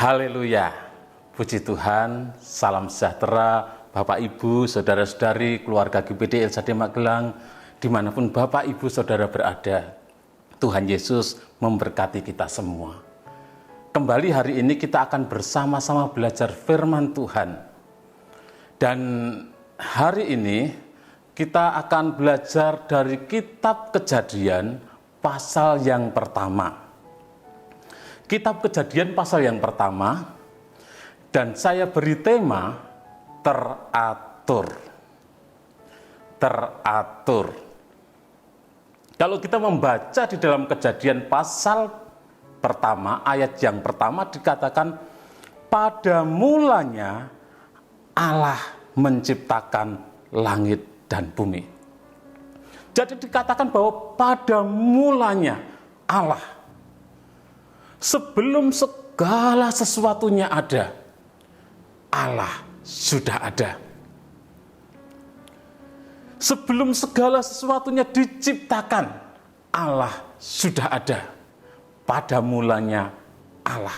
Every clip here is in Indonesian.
Haleluya, puji Tuhan, salam sejahtera Bapak Ibu, Saudara-saudari, keluarga GPD LSD Magelang, dimanapun Bapak Ibu Saudara berada. Tuhan Yesus memberkati kita semua. Kembali hari ini kita akan bersama-sama belajar firman Tuhan. Dan hari ini kita akan belajar dari kitab Kejadian pasal yang pertama. Kitab Kejadian pasal yang pertama, dan saya beri tema teratur. Teratur. Kalau kita membaca di dalam Kejadian pasal pertama, ayat yang pertama dikatakan, pada mulanya Allah menciptakan langit dan bumi. Jadi dikatakan bahwa pada mulanya Allah, sebelum segala sesuatunya ada, Allah sudah ada. Sebelum segala sesuatunya diciptakan, Allah sudah ada. Pada mulanya Allah.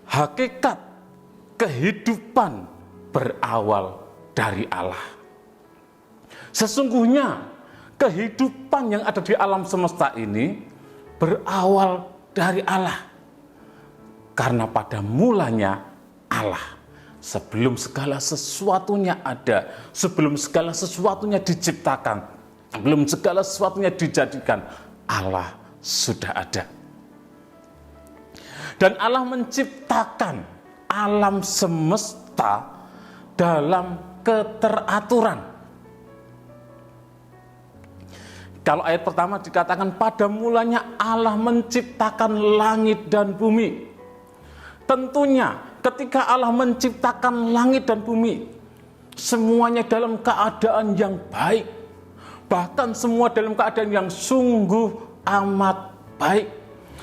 Hakikat kehidupan berawal dari Allah. Sesungguhnya kehidupan yang ada di alam semesta ini berawal dari Allah. Karena pada mulanya Allah. Sebelum segala sesuatunya ada, sebelum segala sesuatunya diciptakan, sebelum segala sesuatunya dijadikan, Allah sudah ada. Dan Allah menciptakan alam semesta dalam keteraturan. Kalau ayat pertama dikatakan pada mulanya Allah menciptakan langit dan bumi. Tentunya ketika Allah menciptakan langit dan bumi, semuanya dalam keadaan yang baik. Bahkan semua dalam keadaan yang sungguh amat baik.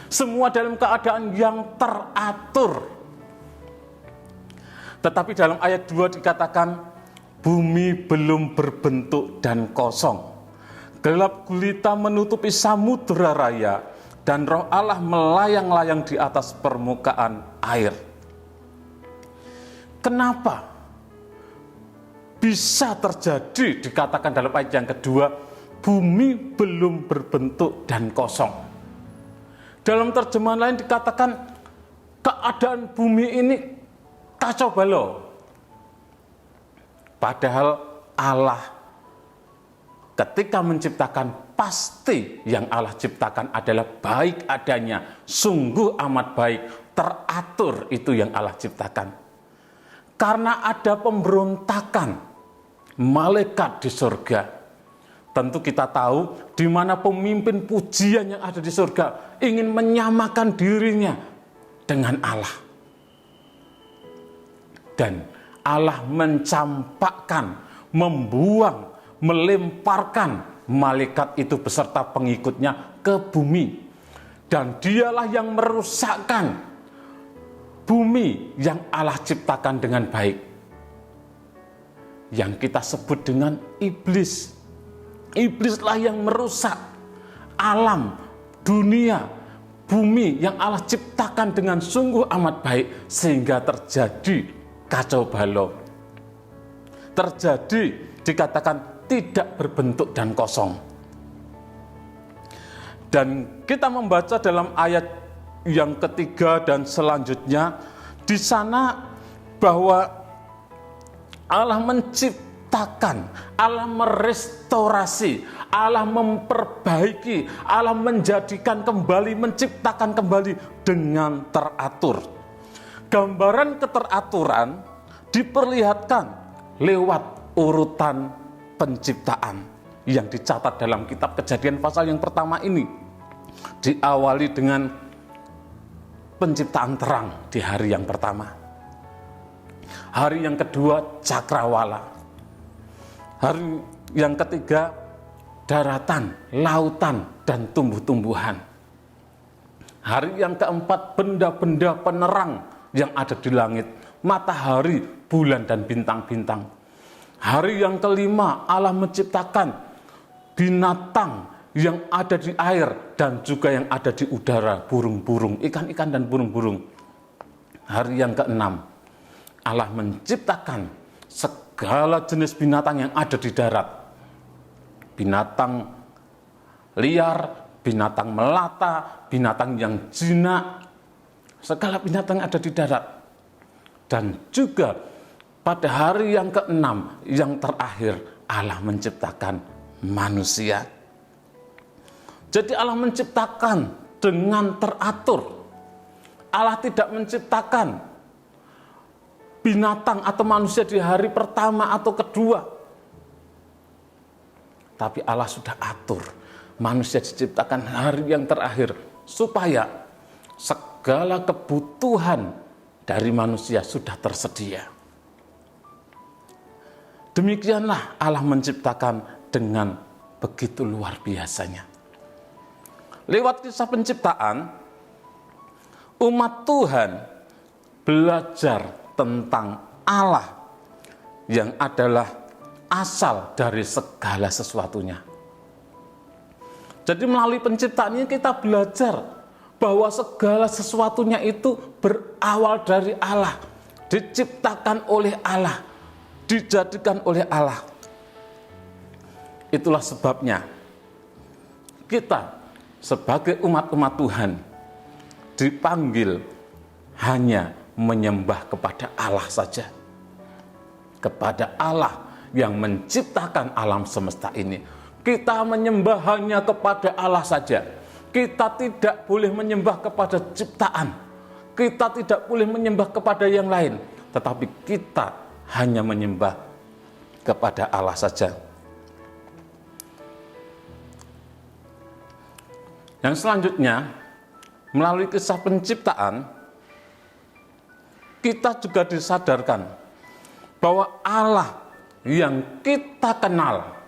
Semua dalam keadaan yang teratur. Tetapi dalam ayat 2 dikatakan, bumi belum berbentuk dan kosong. Gelap gulita menutupi samudera raya, dan roh Allah melayang-layang di atas permukaan air. Kenapa bisa terjadi, dikatakan dalam ayat yang kedua, bumi belum berbentuk dan kosong. Dalam terjemahan lain dikatakan, keadaan bumi ini kacau balau. Padahal Allah ketika menciptakan, pasti yang Allah ciptakan adalah baik adanya, sungguh amat baik, teratur itu yang Allah ciptakan. Karena ada pemberontakan malaikat di surga. Tentu kita tahu di mana pemimpin pujian yang ada di surga ingin menyamakan dirinya dengan Allah. Dan Allah mencampakkan, membuang, melemparkan malaikat itu beserta pengikutnya ke bumi. Dan dialah yang merusakkan bumi yang Allah ciptakan dengan baik. Yang kita sebut dengan iblis. Iblislah yang merusak alam, dunia, bumi yang Allah ciptakan dengan sungguh amat baik. Sehingga terjadi kacau balau. Terjadi, dikatakan tidak berbentuk dan kosong. Dan kita membaca dalam ayat yang ketiga dan selanjutnya, di sana bahwa Allah menciptakan, Allah merestorasi, Allah memperbaiki, Allah menjadikan kembali, menciptakan kembali dengan teratur. Gambaran keteraturan diperlihatkan lewat urutan penciptaan yang dicatat dalam kitab Kejadian pasal yang pertama ini. Diawali dengan penciptaan terang di hari yang pertama. Hari yang kedua cakrawala. Hari yang ketiga daratan, lautan, dan tumbuh-tumbuhan. Hari yang keempat benda-benda penerang yang ada di langit, matahari, bulan, dan bintang-bintang. Hari yang kelima Allah menciptakan binatang yang ada di air dan juga yang ada di udara, burung-burung, ikan-ikan dan burung-burung. hari yang keenam, Allah menciptakan segala jenis binatang yang ada di darat. Binatang liar, binatang melata, binatang yang jinak, segala binatang yang ada di darat. Dan juga pada hari yang keenam, yang terakhir, Allah menciptakan manusia. Jadi Allah menciptakan dengan teratur. Allah tidak menciptakan binatang atau manusia di hari pertama atau kedua. Tapi Allah sudah atur. Manusia diciptakan hari yang terakhir supaya segala kebutuhan dari manusia sudah tersedia. Demikianlah Allah menciptakan dengan begitu luar biasanya. Lewat kisah penciptaan, umat Tuhan belajar tentang Allah yang adalah asal dari segala sesuatunya. Jadi melalui penciptaan ini kita belajar bahwa segala sesuatunya itu berawal dari Allah, diciptakan oleh Allah, dijadikan oleh Allah. Itulah sebabnya kita sebagai umat-umat Tuhan dipanggil hanya menyembah kepada Allah saja. Kepada Allah yang menciptakan alam semesta ini. Kita menyembah hanya kepada Allah saja. Kita tidak boleh menyembah kepada ciptaan. Kita tidak boleh menyembah kepada yang lain. Tetapi kita hanya menyembah kepada Allah saja. Yang selanjutnya, melalui kisah penciptaan, kita juga disadarkan bahwa Allah yang kita kenal,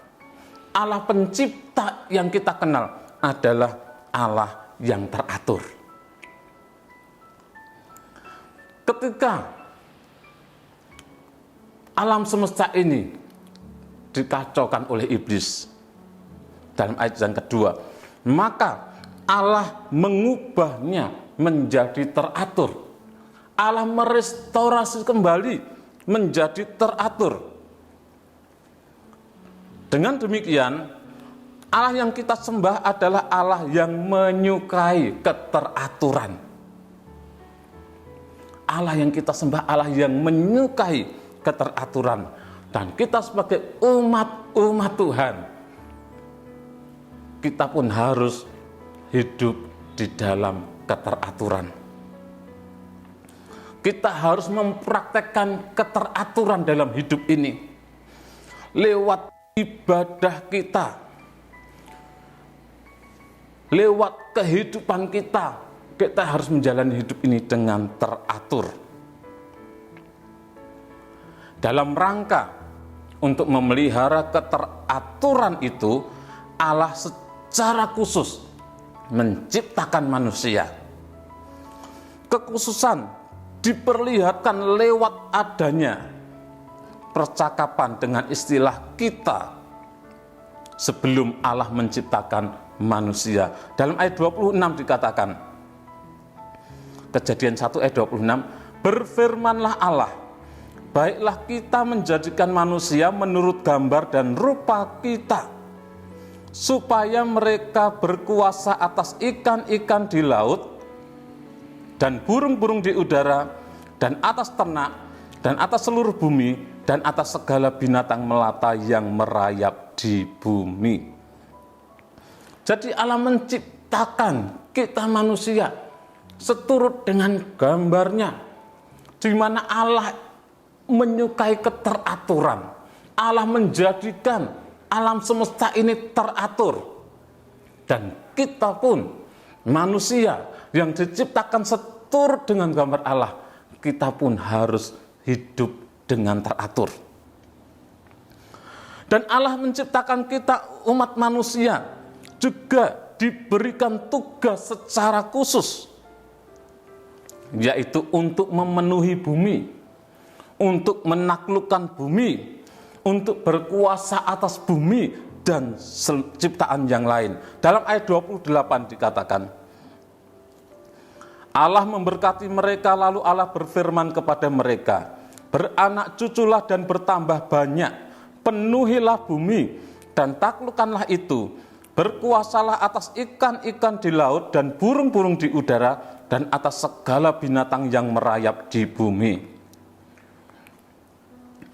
Allah pencipta yang kita kenal adalah Allah yang teratur. Ketika alam semesta ini dikacaukan oleh iblis dalam ayat yang kedua, maka Allah mengubahnya menjadi teratur. Allah merestorasi kembali menjadi teratur. Dengan demikian, Allah yang kita sembah adalah Allah yang menyukai keteraturan. Allah yang kita sembah Allah yang menyukai keteraturan. Dan kita sebagai umat Tuhan, kita pun harus hidup di dalam keteraturan. Kita harus mempraktekkan keteraturan dalam hidup ini. Lewat ibadah kita, lewat kehidupan kita, kita harus menjalani hidup ini dengan teratur. Dalam rangka untuk memelihara keteraturan itu, Allah secara khusus menciptakan manusia. Kekhususan diperlihatkan lewat adanya percakapan dengan istilah kita sebelum Allah menciptakan manusia. Dalam ayat 26 dikatakan, Kejadian 1 ayat 26, berfirmanlah Allah, baiklah kita menjadikan manusia menurut gambar dan rupa kita, supaya mereka berkuasa atas ikan-ikan di laut, dan burung-burung di udara, dan atas ternak, dan atas seluruh bumi, dan atas segala binatang melata yang merayap di bumi. Jadi Allah menciptakan kita manusia seturut dengan gambarnya, di mana Allah menyukai keteraturan. Allah menjadikan alam semesta ini teratur. Dan kita pun manusia yang diciptakan seturut dengan gambar Allah, kita pun harus hidup dengan teratur. Dan Allah menciptakan kita umat manusia juga diberikan tugas secara khusus, yaitu untuk memenuhi bumi, untuk menaklukkan bumi, untuk berkuasa atas bumi dan ciptaan yang lain. Dalam ayat 28 dikatakan, Allah memberkati mereka, lalu Allah berfirman kepada mereka, beranak cuculah dan bertambah banyak, penuhilah bumi dan taklukkanlah itu, berkuasalah atas ikan-ikan di laut dan burung-burung di udara dan atas segala binatang yang merayap di bumi.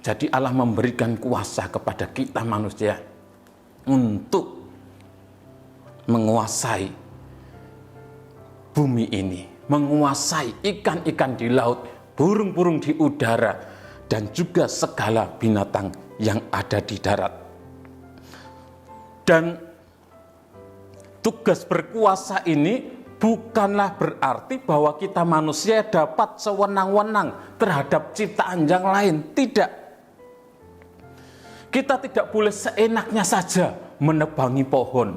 Jadi Allah memberikan kuasa kepada kita manusia untuk menguasai bumi ini, menguasai ikan-ikan di laut, burung-burung di udara, dan juga segala binatang yang ada di darat. Dan tugas berkuasa ini bukanlah berarti bahwa kita manusia dapat sewenang-wenang terhadap ciptaan yang lain. Tidak. Kita tidak boleh seenaknya saja menebangi pohon.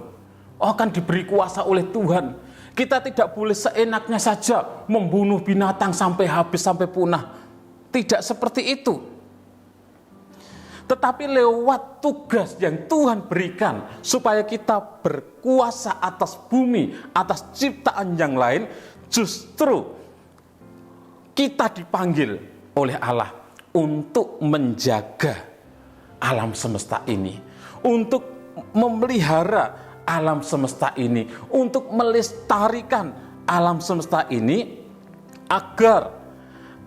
Oh, kan diberi kuasa oleh Tuhan. Kita tidak boleh seenaknya saja membunuh binatang sampai habis, sampai punah. Tidak seperti itu. Tetapi lewat tugas yang Tuhan berikan supaya kita berkuasa atas bumi, atas ciptaan yang lain, justru kita dipanggil oleh Allah untuk menjaga alam semesta ini, untuk memelihara alam semesta ini, untuk melestarikan alam semesta ini agar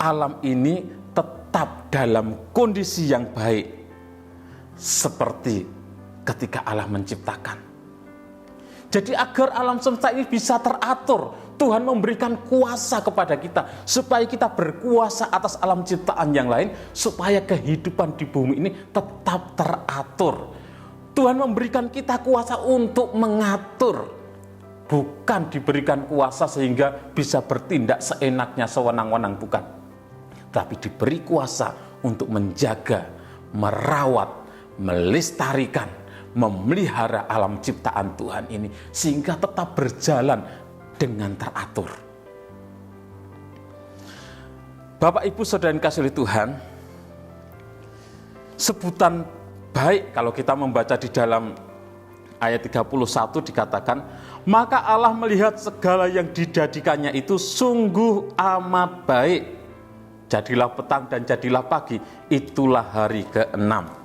alam ini tetap dalam kondisi yang baik seperti ketika Allah menciptakan. Jadi agar alam semesta ini bisa teratur, Tuhan memberikan kuasa kepada kita supaya kita berkuasa atas alam ciptaan yang lain, supaya kehidupan di bumi ini tetap teratur. Tuhan memberikan kita kuasa untuk mengatur, bukan diberikan kuasa sehingga bisa bertindak seenaknya, sewenang-wenang, bukan. Tapi diberi kuasa untuk menjaga, merawat, melestarikan, memelihara alam ciptaan Tuhan ini sehingga tetap berjalan dengan teratur. Bapak, Ibu, Saudara yang kasih oleh Tuhan, sebutan baik kalau kita membaca di dalam ayat 31 dikatakan, maka Allah melihat segala yang dijadikannya itu sungguh amat baik. Jadilah petang dan jadilah pagi, itulah hari ke-6.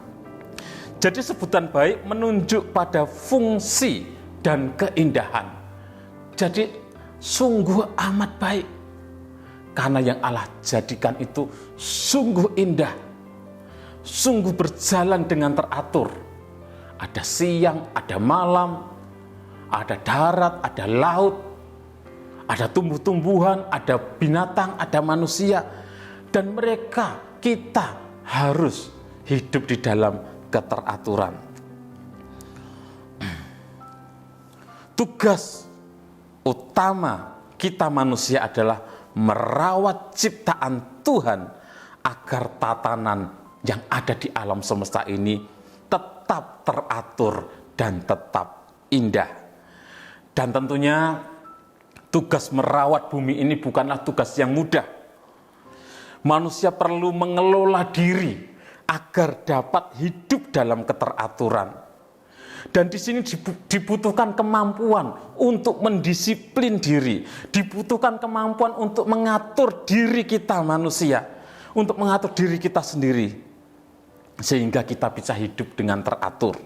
Jadi sebutan baik menunjuk pada fungsi dan keindahan. Jadi sungguh amat baik. Karena yang Allah jadikan itu sungguh indah. Sungguh berjalan dengan teratur. Ada siang, ada malam, ada darat, ada laut, ada tumbuh-tumbuhan, ada binatang, ada manusia. Dan mereka, kita harus hidup di dalam keteraturan. Tugas utama kita manusia adalah merawat ciptaan Tuhan agar tatanan yang ada di alam semesta ini tetap teratur dan tetap indah. Dan tentunya tugas merawat bumi ini bukanlah tugas yang mudah. Manusia perlu mengelola diri agar dapat hidup dalam keteraturan. Dan di sini dibutuhkan kemampuan untuk mendisiplin diri, dibutuhkan kemampuan untuk mengatur diri kita manusia, untuk mengatur diri kita sendiri, sehingga kita bisa hidup dengan teratur.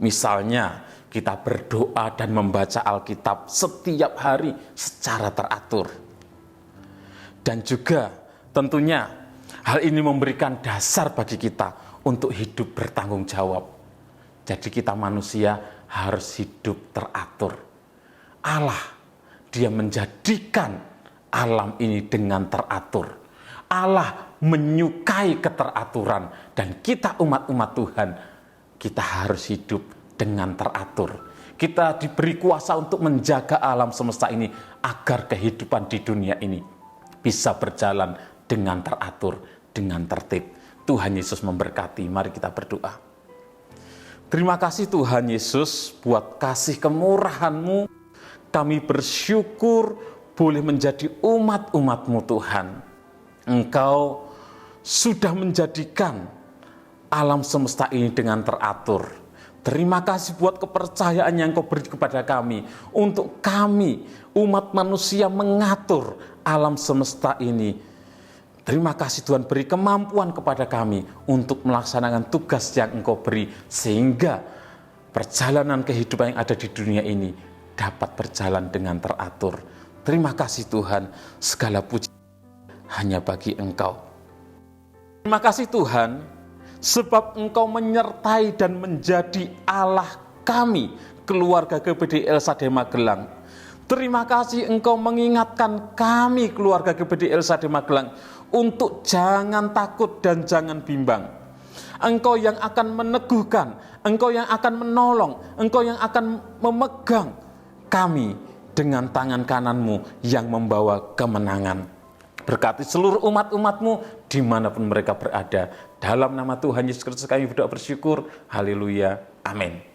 Misalnya, kita berdoa dan membaca Alkitab setiap hari secara teratur. Dan juga tentunya hal ini memberikan dasar bagi kita untuk hidup bertanggung jawab. Jadi kita manusia harus hidup teratur. Allah, Dia menjadikan alam ini dengan teratur. Allah menyukai keteraturan. Dan kita umat-umat Tuhan, kita harus hidup dengan teratur. Kita diberi kuasa untuk menjaga alam semesta ini agar kehidupan di dunia ini bisa berjalan dengan teratur, dengan tertib. Tuhan Yesus memberkati. Mari kita berdoa. Terima kasih Tuhan Yesus buat kasih kemurahan-Mu. Kami bersyukur boleh menjadi umat-umat-Mu Tuhan. Engkau sudah menjadikan alam semesta ini dengan teratur. Terima kasih buat kepercayaan yang Kau beri kepada kami, untuk kami, umat manusia, mengatur alam semesta ini. Terima kasih Tuhan, beri kemampuan kepada kami untuk melaksanakan tugas yang Engkau beri, sehingga perjalanan kehidupan yang ada di dunia ini dapat berjalan dengan teratur. Terima kasih Tuhan, segala puji hanya bagi Engkau. Terima kasih Tuhan, sebab Engkau menyertai dan menjadi Allah kami, keluarga GBD El Shaddai Magelang. Terima kasih Engkau mengingatkan kami, keluarga GBD El Shaddai Magelang, untuk jangan takut dan jangan bimbang. Engkau yang akan meneguhkan, Engkau yang akan menolong, Engkau yang akan memegang kami dengan tangan kananmu yang membawa kemenangan. Berkati seluruh umat-umatmu dimanapun mereka berada. Dalam nama Tuhan Yesus Kristus kami berdoa bersyukur. Haleluya. Amin.